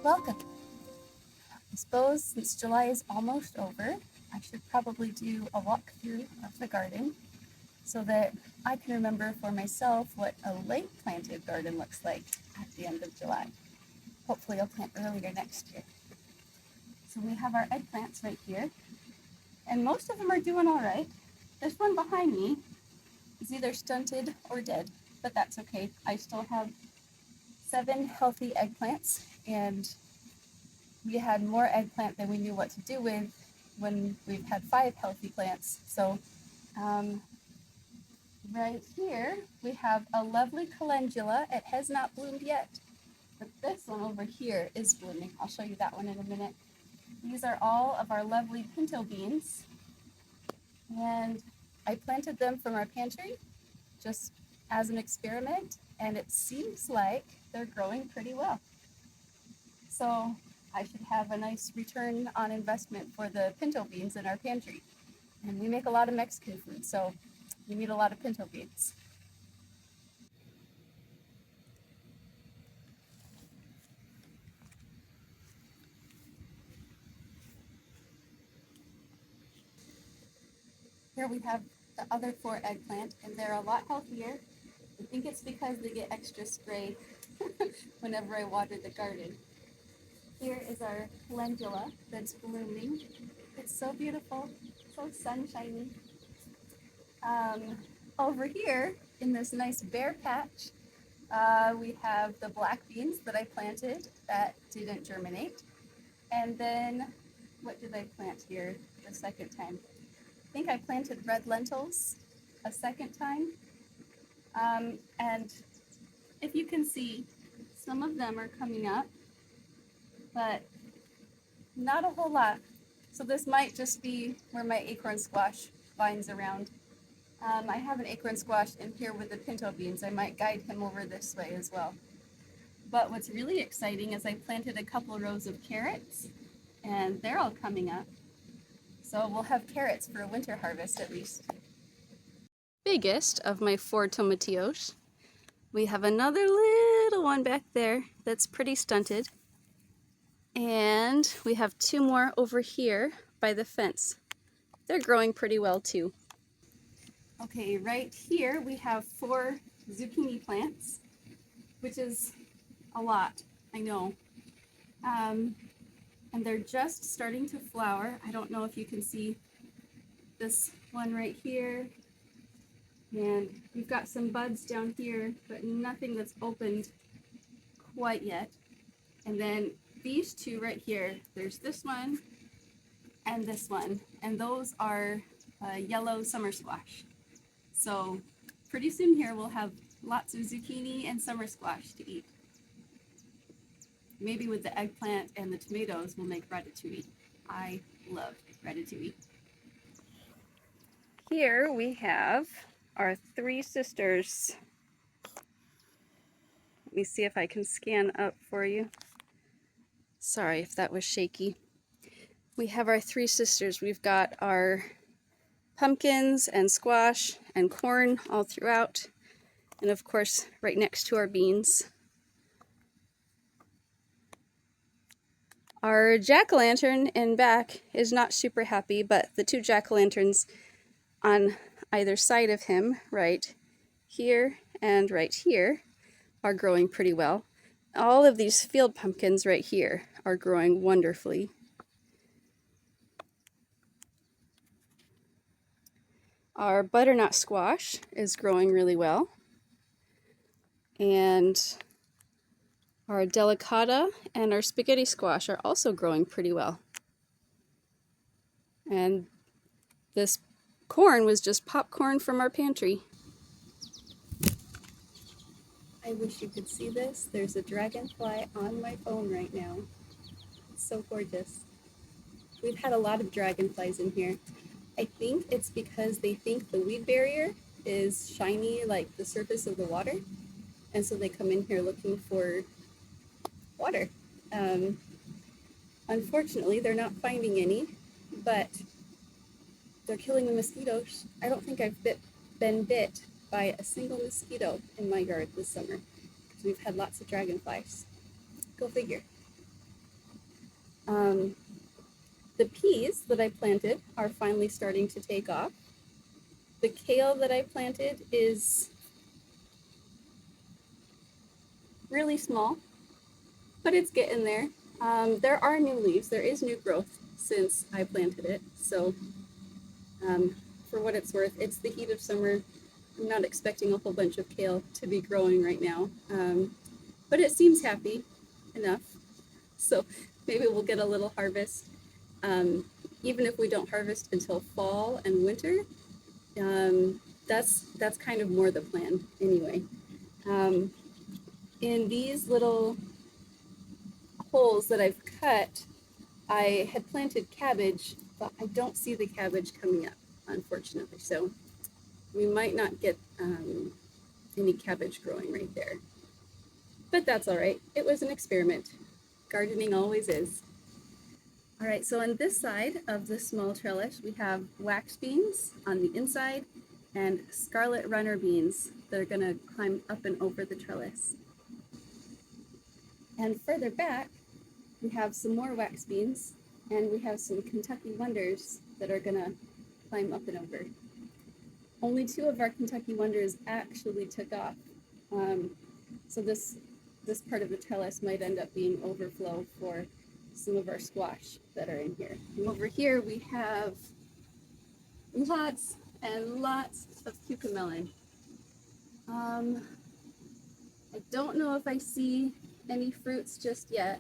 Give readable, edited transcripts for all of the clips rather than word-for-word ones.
Welcome. I suppose since July is almost over, I should probably do a walkthrough of the garden so that I can remember for myself what a late planted garden looks like at the end of July. Hopefully I'll plant earlier next year. So we have our eggplants right here, and most of them are doing all right. This one behind me is either stunted or dead, but that's okay. I still have 7 healthy eggplants, and we had more eggplant than we knew what to do with when we've had 5 healthy plants. So right here we have a lovely calendula. It has not bloomed yet, but this one over here is blooming. I'll show you that one in a minute. These are all of our lovely pinto beans, and I planted them from our pantry just as an experiment, and it seems like they're growing pretty well. So I should have a nice return on investment for the pinto beans in our pantry. And we make a lot of Mexican food, so you need a lot of pinto beans. Here we have the other 4 eggplant, and they're a lot healthier. I think it's because they get extra spray whenever I water the garden. Here is our calendula that's blooming. It's so beautiful, so sunshiny. Over here in this nice bare patch, we have the black beans that I planted that didn't germinate. And then, what did I plant here the second time? I think I planted red lentils a second time. And if you can see, some of them are coming up, but not a whole lot. So this might just be where my acorn squash vines around. I have an acorn squash in here with the pinto beans. I might guide him over this way as well. But what's really exciting is I planted a couple rows of carrots, and they're all coming up. So we'll have carrots for a winter harvest at least. Biggest of my 4 tomatillos. We have another little one back there that's pretty stunted. And we have 2 more over here by the fence. They're growing pretty well too. Okay, right here we have 4 zucchini plants, which is a lot, I know. And they're just starting to flower. I don't know if you can see this one right here. And we've got some buds down here, but nothing that's opened quite yet. And then these 2 right here, there's this one and this one, and those are yellow summer squash. So pretty soon here we'll have lots of zucchini and summer squash to eat. Maybe with the eggplant and the tomatoes we'll make ratatouille. I love ratatouille. Here we have our 3 sisters. Let me see if I can scan up for you. Sorry if that was shaky. We have our 3 sisters. We've got our pumpkins and squash and corn all throughout, and of course right next to our beans. Our jack-o'-lantern in back is not super happy, but the 2 jack-o'-lanterns on either side of him, right here and right here, are growing pretty well. All of these field pumpkins right here are growing wonderfully. Our butternut squash is growing really well. And our delicata and our spaghetti squash are also growing pretty well. And this corn was just popcorn from our pantry. I wish you could see this. There's a dragonfly on my phone right now. It's so gorgeous. We've had a lot of dragonflies in here. I think it's because they think the weed barrier is shiny like the surface of the water, and so they come in here looking for water. Unfortunately, they're not finding any, but they're killing the mosquitoes. I don't think I've been bit by a single mosquito in my yard this summer because we've had lots of dragonflies. Go figure. The peas that I planted are finally starting to take off. The kale that I planted is really small, but it's getting there. There are new leaves. There is new growth since I planted it. So for what it's worth, it's the heat of summer. I'm not expecting a whole bunch of kale to be growing right now, but it seems happy enough. So maybe we'll get a little harvest. Even if we don't harvest until fall and winter, that's kind of more the plan anyway. In these little holes that I've cut, I had planted cabbage, but I don't see the cabbage coming up, unfortunately. So we might not get any cabbage growing right there. But that's all right. It was an experiment. Gardening always is. All right, so on this side of the small trellis, we have wax beans on the inside and scarlet runner beans that are gonna climb up and over the trellis. And further back, we have some more wax beans and we have some Kentucky Wonders that are gonna climb up and over. Only 2 of our Kentucky Wonders actually took off. So this part of the trellis might end up being overflow for some of our squash that are in here. And over here we have lots and lots of cucamelon. I don't know if I see any fruits just yet,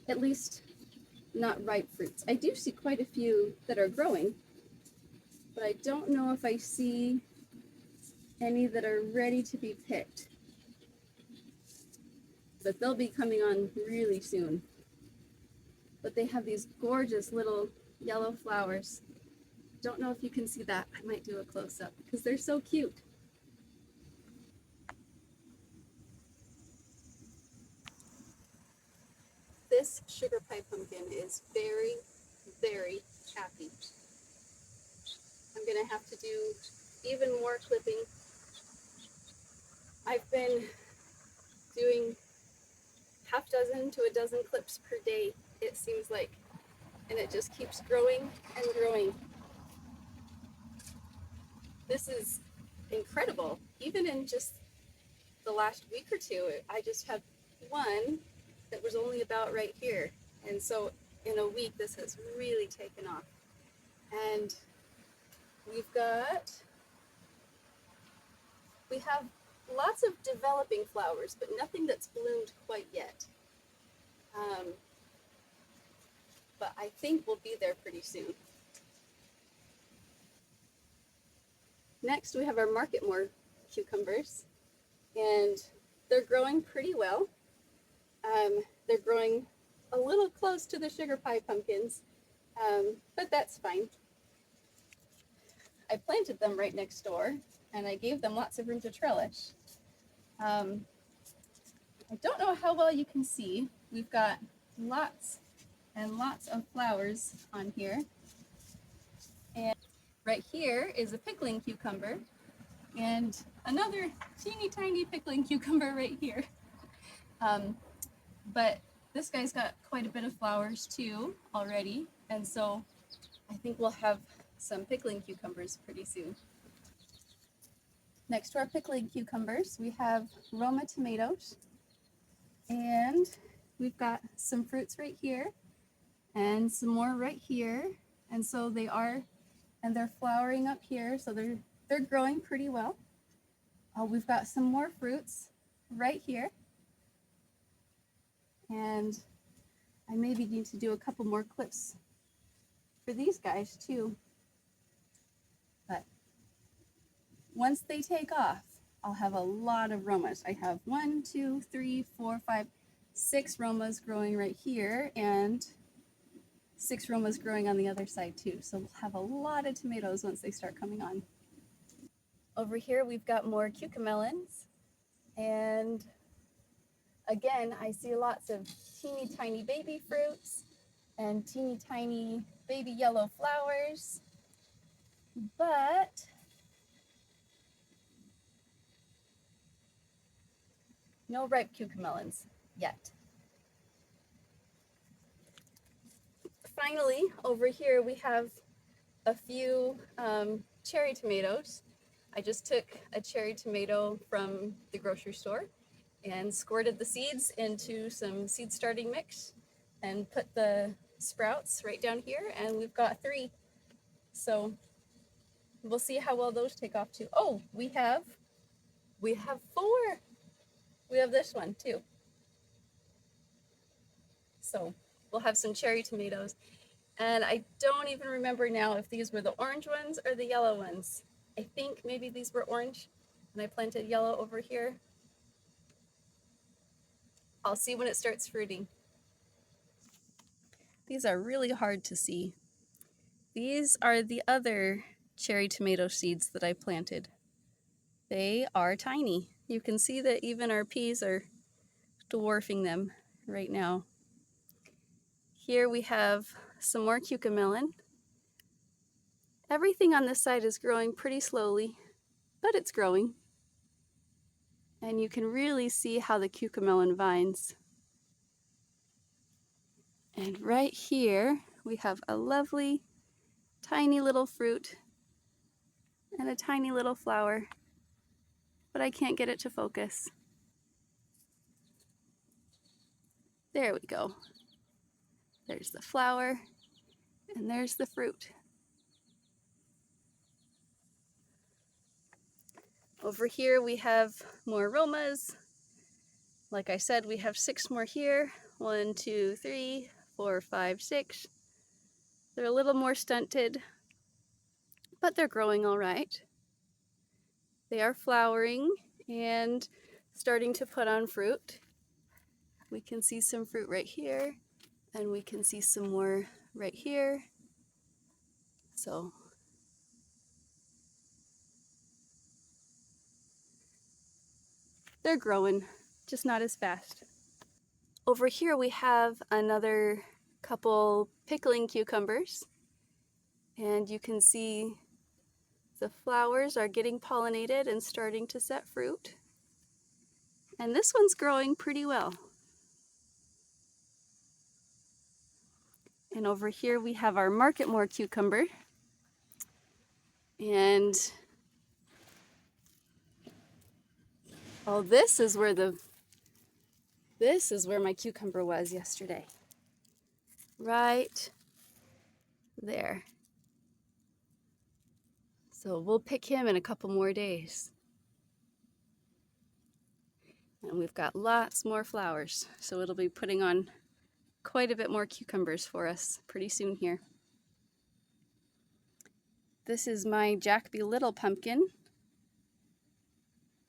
at least not ripe fruits. I do see quite a few that are growing, but I don't know if I see any that are ready to be picked. But they'll be coming on really soon. But they have these gorgeous little yellow flowers. Don't know if you can see that. I might do a close-up because they're so cute. This sugar pie pumpkin is very, very happy. I'm gonna have to do even more clipping. I've been doing half dozen to a dozen clips per day, it seems like, and it just keeps growing and growing. This is incredible. Even in just the last week or two, I just had one that was only about right here. And so in a week, this has really taken off. And we have lots of developing flowers, but nothing that's bloomed quite yet. But I think we'll be there pretty soon. Next, we have our Marketmore cucumbers, and they're growing pretty well. They're growing a little close to the sugar pie pumpkins, but that's fine. I planted them right next door, and I gave them lots of room to trellis. I don't know how well you can see. We've got lots and lots of flowers on here. And right here is a pickling cucumber, and another teeny tiny pickling cucumber right here. But this guy's got quite a bit of flowers too already, and so I think we'll have some pickling cucumbers pretty soon. Next to our pickling cucumbers, we have Roma tomatoes, and we've got some fruits right here and some more right here, and so they're flowering up here, so they're growing pretty well. We've got some more fruits right here, and I maybe need to do a couple more clips for these guys too. But once they take off, I'll have a lot of Romas. I have 1, 2, 3, 4, 5, 6 Romas growing right here, and 6 Romas growing on the other side too. So we'll have a lot of tomatoes once they start coming on. Over here we've got more cucamelons, and again I see lots of teeny tiny baby fruits and teeny tiny baby yellow flowers, but no ripe cucamelons yet. finally, over here we have a few cherry tomatoes. I just took a cherry tomato from the grocery store and squirted the seeds into some seed starting mix and put the sprouts right down here, and we've got 3. So we'll see how well those take off too. Oh, we have 4. We have this one too. So we'll have some cherry tomatoes. And I don't even remember now if these were the orange ones or the yellow ones. I think maybe these were orange and I planted yellow over here. I'll see when it starts fruiting. These are really hard to see. These are the other cherry tomato seeds that I planted. They are tiny. You can see that even our peas are dwarfing them right now. Here we have some more cucamelon. Everything on this side is growing pretty slowly, but it's growing. And you can really see how the cucamelon vines. And right here we have a lovely tiny little fruit and a tiny little flower, but I can't get it to focus. There we go. There's the flower and there's the fruit. Over here we have more aromas. Like I said, we have 6 more here. 1, 2, 3, 4, 5, 6. They're a little more stunted, but they're growing all right. They are flowering and starting to put on fruit. We can see some fruit right here, and we can see some more right here. So they're growing, just not as fast. Over here we have another couple pickling cucumbers, and you can see the flowers are getting pollinated and starting to set fruit. And this one's growing pretty well. And over here we have our Marketmore cucumber. And oh, this is where my cucumber was yesterday. Right there. So we'll pick him in a couple more days. And we've got lots more flowers, so it'll be putting on quite a bit more cucumbers for us pretty soon here. This is my Jacoby Little pumpkin,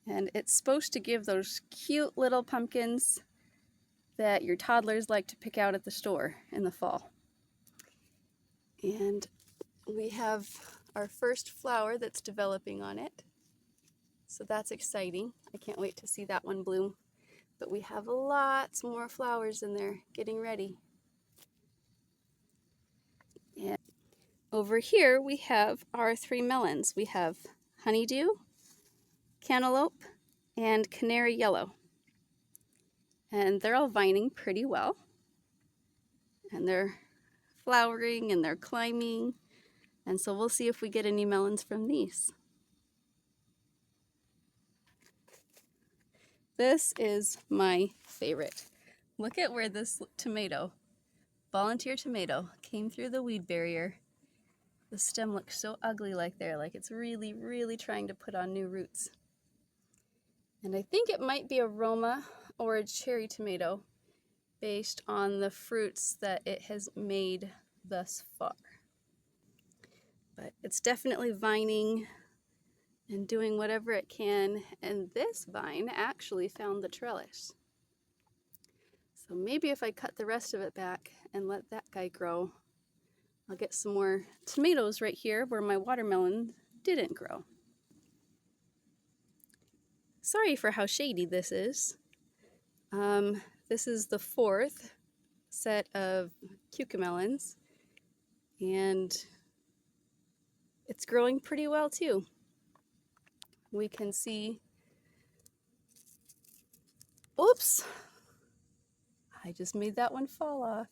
and it's supposed to give those cute little pumpkins that your toddlers like to pick out at the store in the fall. And we have our first flower that's developing on it, so that's exciting. I can't wait to see that one bloom. But we have lots more flowers in there getting ready. And over here we have our 3 melons. We have honeydew, cantaloupe, and canary yellow. And they're all vining pretty well. And they're flowering and they're climbing. And so we'll see if we get any melons from these. This is my favorite. Look at where this tomato, volunteer tomato, came through the weed barrier. The stem looks so ugly like it's really, really trying to put on new roots. And I think it might be a Roma or a cherry tomato based on the fruits that it has made thus far. But it's definitely vining and doing whatever it can, and this vine actually found the trellis. So maybe if I cut the rest of it back and let that guy grow, I'll get some more tomatoes right here where my watermelon didn't grow. Sorry for how shady this is. This is the 4th set of cucamelons, and it's growing pretty well too. We can see, oops, I just made that one fall off.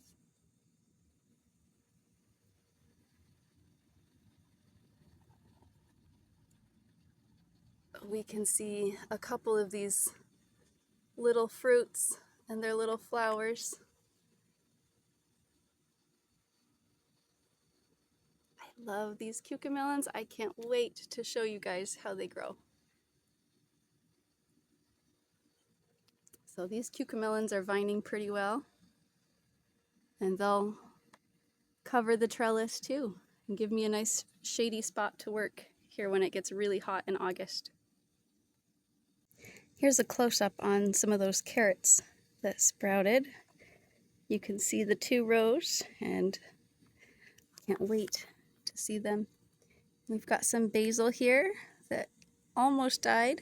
we can see a couple of these little fruits and their little flowers. I love these cucamelons. I can't wait to show you guys how they grow. So these cucamelons are vining pretty well, and they'll cover the trellis too and give me a nice shady spot to work here when it gets really hot in August. Here's a close-up on some of those carrots that sprouted. You can see the 2 rows, and can't wait to see them. We've got some basil here that almost died,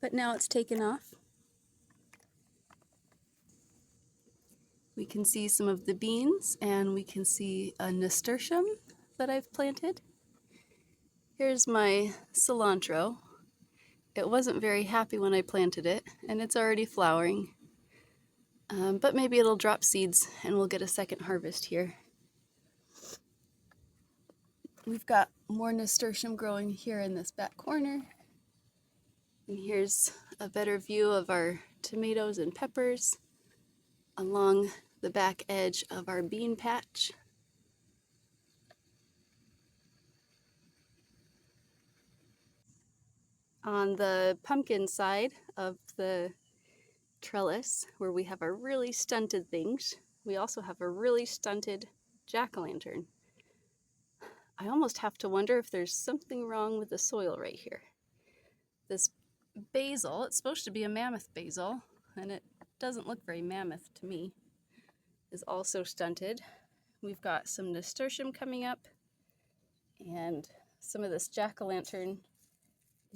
but now it's taken off. We can see some of the beans, and we can see a nasturtium that I've planted. Here's my cilantro. It wasn't very happy when I planted it, and it's already flowering. But maybe it'll drop seeds and we'll get a second harvest here. We've got more nasturtium growing here in this back corner. And here's a better view of our tomatoes and peppers along the back edge of our bean patch. On the pumpkin side of the trellis, where we have our really stunted things, we also have a really stunted jack-o'-lantern. I almost have to wonder if there's something wrong with the soil right here. This basil, it's supposed to be a mammoth basil, and it doesn't look very mammoth to me, is also stunted. We've got some nasturtium coming up, and some of this jack-o'-lantern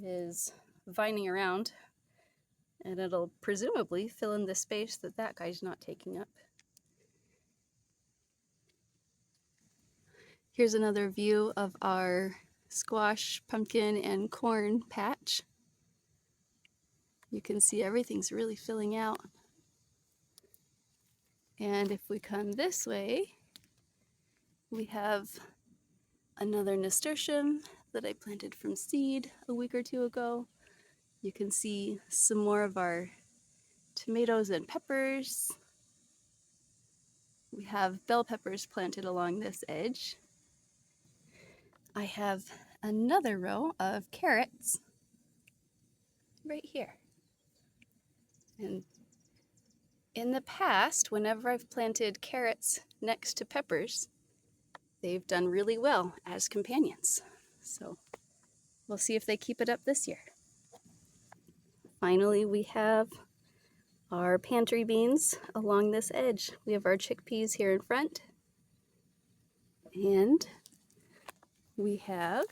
is vining around, and it'll presumably fill in the space that that guy's not taking up. Here's another view of our squash, pumpkin, and corn patch. You can see everything's really filling out. And if we come this way, we have another nasturtium that I planted from seed a week or 2 ago. You can see some more of our tomatoes and peppers. We have bell peppers planted along this edge. I have another row of carrots right here. And in the past, whenever I've planted carrots next to peppers, they've done really well as companions. So we'll see if they keep it up this year. Finally, we have our pantry beans along this edge. We have our chickpeas here in front, and we have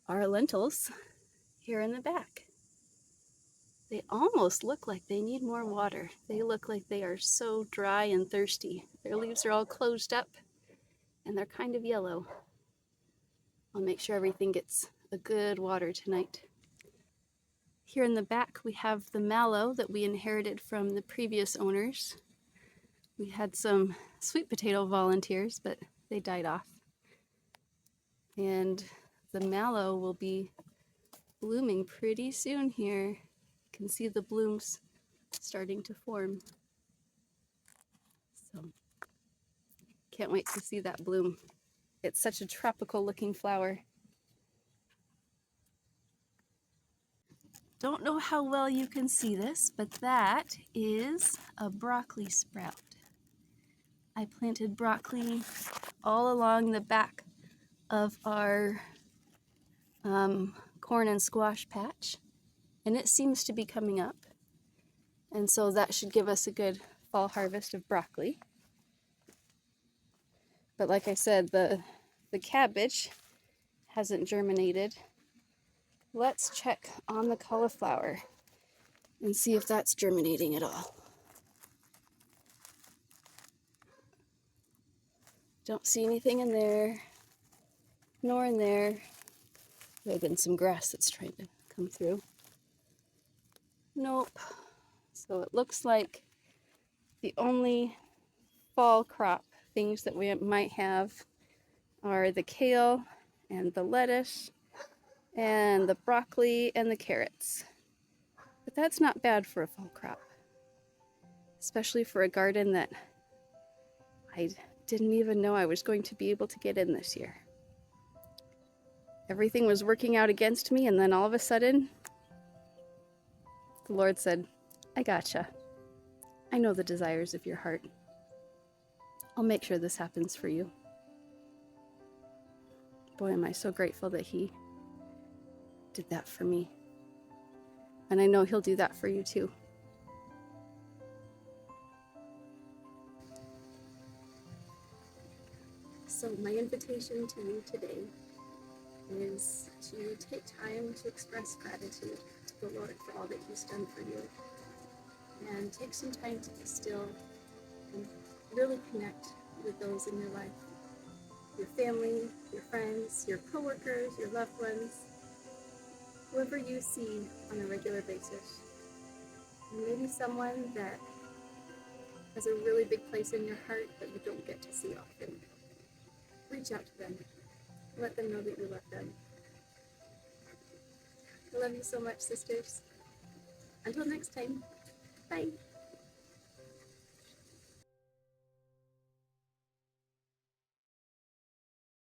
our lentils here in the back. They almost look like they need more water. They look like they are so dry and thirsty. Their leaves are all closed up and they're kind of yellow. I'll make sure everything gets a good water tonight. Here in the back we have the mallow that we inherited from the previous owners. We had some sweet potato volunteers, but they died off. And the mallow will be blooming pretty soon here. You can see the blooms starting to form. So can't wait to see that bloom. It's such a tropical looking flower. Don't know how well you can see this, but that is a broccoli sprout. I planted broccoli all along the back of our corn and squash patch, and it seems to be coming up. And so that should give us a good fall harvest of broccoli. But like I said, the cabbage hasn't germinated. Let's check on the cauliflower and see if that's germinating at all. Don't see anything in there, nor in there. There's been some grass that's trying to come through. Nope. So it looks like the only fall crop things that we might have are the kale and the lettuce and the broccoli and the carrots. But that's not bad for a fall crop, especially for a garden that I didn't even know I was going to be able to get in this year. Everything was working out against me, and then all of a sudden, the Lord said, I gotcha. I know the desires of your heart. I'll make sure this happens for you. Boy, am I so grateful that He did that for me. And I know He'll do that for you too. So my invitation to you today is to take time to express gratitude to the Lord for all that He's done for you. And take some time to be still and really connect with those in your life. Your family, your friends, your coworkers, your loved ones, whoever you see on a regular basis. And maybe someone that has a really big place in your heart that you don't get to see often. Reach out to them. Let them know that you love them. I love you so much, sisters. Until next time, bye.